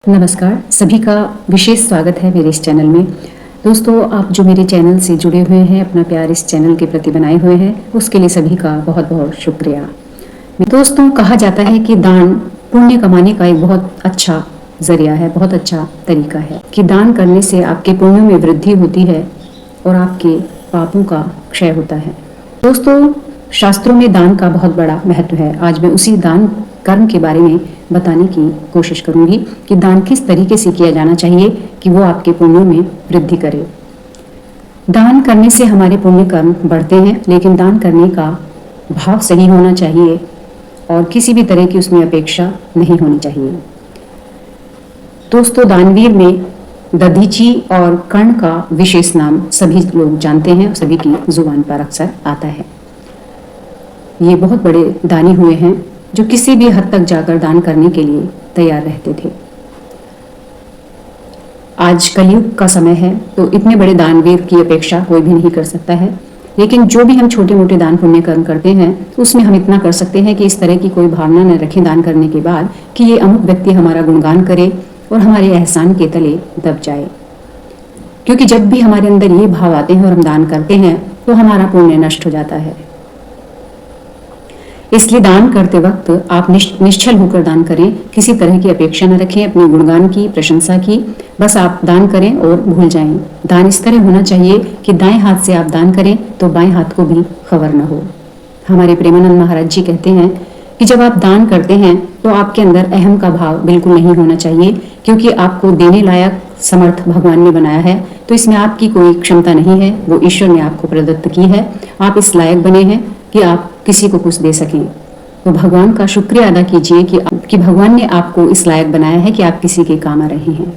नमस्कार, सभी का विशेष स्वागत है मेरे इस चैनल में। दोस्तों, आप जो मेरे चैनल से जुड़े हुए हैं, अपना प्यार इस चैनल के प्रति बनाए हुए हैं, उसके लिए सभी का बहुत बहुत शुक्रिया। दोस्तों, कहा जाता है कि दान पुण्य कमाने का एक बहुत अच्छा जरिया है, बहुत अच्छा तरीका है कि दान करने से आपके पुण्यों में वृद्धि होती है और आपके पापों का क्षय होता है। दोस्तों, शास्त्रों में दान का बहुत बड़ा महत्व है। आज मैं उसी दान कर्म के बारे में बताने की कोशिश करूंगी कि दान किस तरीके से किया जाना चाहिए कि वो आपके पुण्यों में वृद्धि करे। दान करने से हमारे पुण्य कर्म बढ़ते हैं, लेकिन दान करने का भाव सही होना चाहिए और किसी भी तरह की उसमें अपेक्षा नहीं होनी चाहिए। दोस्तों, दानवीर में दधीची और कर्ण का विशेष नाम सभी लोग जानते हैं, सभी की जुबान पर अक्सर आता है। ये बहुत बड़े दानी हुए हैं जो किसी भी हद तक जाकर दान करने के लिए तैयार रहते थे। आज कलयुग का समय है, तो इतने बड़े दानवीर की अपेक्षा कोई भी नहीं कर सकता है। लेकिन जो भी हम छोटे मोटे दान पुण्य कर्म करते हैं, उसमें हम इतना कर सकते हैं कि इस तरह की कोई भावना न रखें दान करने के बाद कि ये अमुक व्यक्ति हमारा गुणगान करे और हमारे एहसान के तले दब जाए। क्योंकि जब भी हमारे अंदर ये भाव आते हैं और हम दान करते हैं, तो हमारा पुण्य नष्ट हो जाता है। इसलिए दान करते वक्त आप निश्चल होकर दान करें, किसी तरह की अपेक्षा न रखें, अपने गुणगान की, प्रशंसा की। बस आप दान करें और भूल जाएं। दान इस तरह होना चाहिए कि दाएं हाथ से आप दान करें तो बाएं हाथ को भी खबर न हो। हमारे प्रेमानंद महाराज जी कहते हैं कि जब आप दान करते हैं तो आपके अंदर अहम का भाव बिल्कुल नहीं होना चाहिए, क्योंकि आपको देने लायक समर्थ भगवान ने बनाया है, तो इसमें आपकी कोई क्षमता नहीं है, वो ईश्वर ने आपको प्रदत्त की है। आप इस लायक बने हैं कि आप किसी को कुछ दे सकें। तो भगवान का शुक्रिया अदा कीजिए कि भगवान ने आपको इस लायक बनाया है कि आप किसी के काम आ रहे हैं।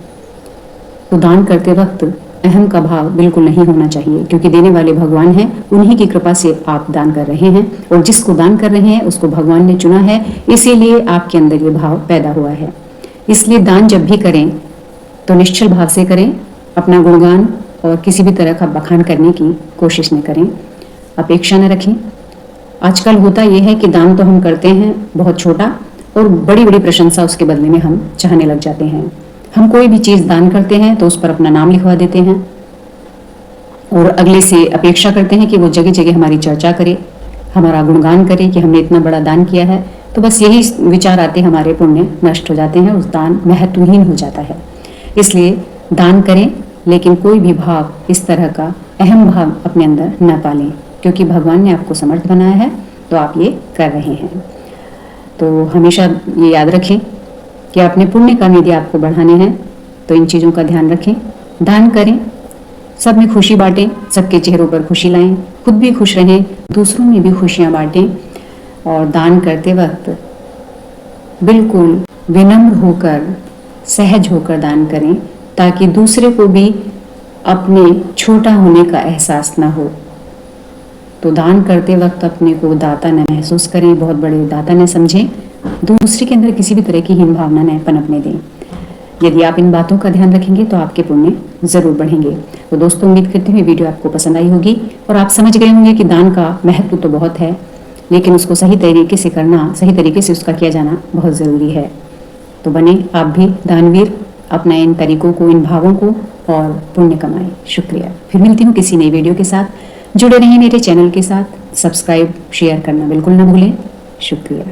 तो दान करते वक्त अहम का भाव बिल्कुल नहीं होना चाहिए, क्योंकि देने वाले भगवान हैं, उन्हीं की कृपा से आप दान कर रहे हैं और जिसको दान कर रहे हैं उसको भगवान ने चुना है, इसीलिए आपके अंदर ये भाव पैदा हुआ है। इसलिए दान जब भी करें तो निश्चल भाव से करें, अपना गुणगान और किसी भी तरह का बखान करने की कोशिश न करें, अपेक्षा न रखें। आजकल होता यह है कि दान तो हम करते हैं बहुत छोटा और बड़ी बड़ी प्रशंसा उसके बदले में हम चाहने लग जाते हैं। हम कोई भी चीज़ दान करते हैं तो उस पर अपना नाम लिखवा देते हैं और अगले से अपेक्षा करते हैं कि वो जगह जगह हमारी चर्चा करे, हमारा गुणगान करे कि हमने इतना बड़ा दान किया है। तो बस यही विचार आते हमारे पुण्य नष्ट हो जाते हैं, उस दान महत्वहीन हो जाता है। इसलिए दान करें, लेकिन कोई भी भाव इस तरह का अहम भाव अपने अंदर न पालें, क्योंकि भगवान ने आपको समर्थ बनाया है तो आप ये कर रहे हैं। तो हमेशा ये याद रखें कि अपने पुण्य कर्म यदि आपको बढ़ाने हैं तो इन चीज़ों का ध्यान रखें। दान करें, सब में खुशी बांटें, सबके चेहरों पर खुशी लाएं, खुद भी खुश रहें, दूसरों में भी खुशियां बांटें। और दान करते वक्त बिल्कुल विनम्र होकर, सहज होकर दान करें, ताकि दूसरे को भी अपने छोटा होने का एहसास ना हो। तो दान करते वक्त अपने को दाता न महसूस करें, बहुत बड़े दाता न समझें, दूसरे के अंदर किसी भी तरह की हीन भावना न पनपने दें। यदि आप इन बातों का ध्यान रखेंगे तो आपके पुण्य जरूर बढ़ेंगे। तो दोस्तों, उम्मीद करती हूँ वीडियो आपको पसंद आई होगी और आप समझ गए होंगे कि दान का महत्व तो बहुत है, लेकिन उसको सही तरीके से करना, सही तरीके से उसका किया जाना बहुत ज़रूरी है। तो बने आप भी दानवीर, अपना इन तरीकों को, इन भावों को और पुण्य कमाएं। शुक्रिया। फिर मिलती हूँ किसी नई वीडियो के साथ। जुड़े रहें मेरे चैनल के साथ, सब्सक्राइब शेयर करना बिल्कुल ना भूलें। शुक्रिया।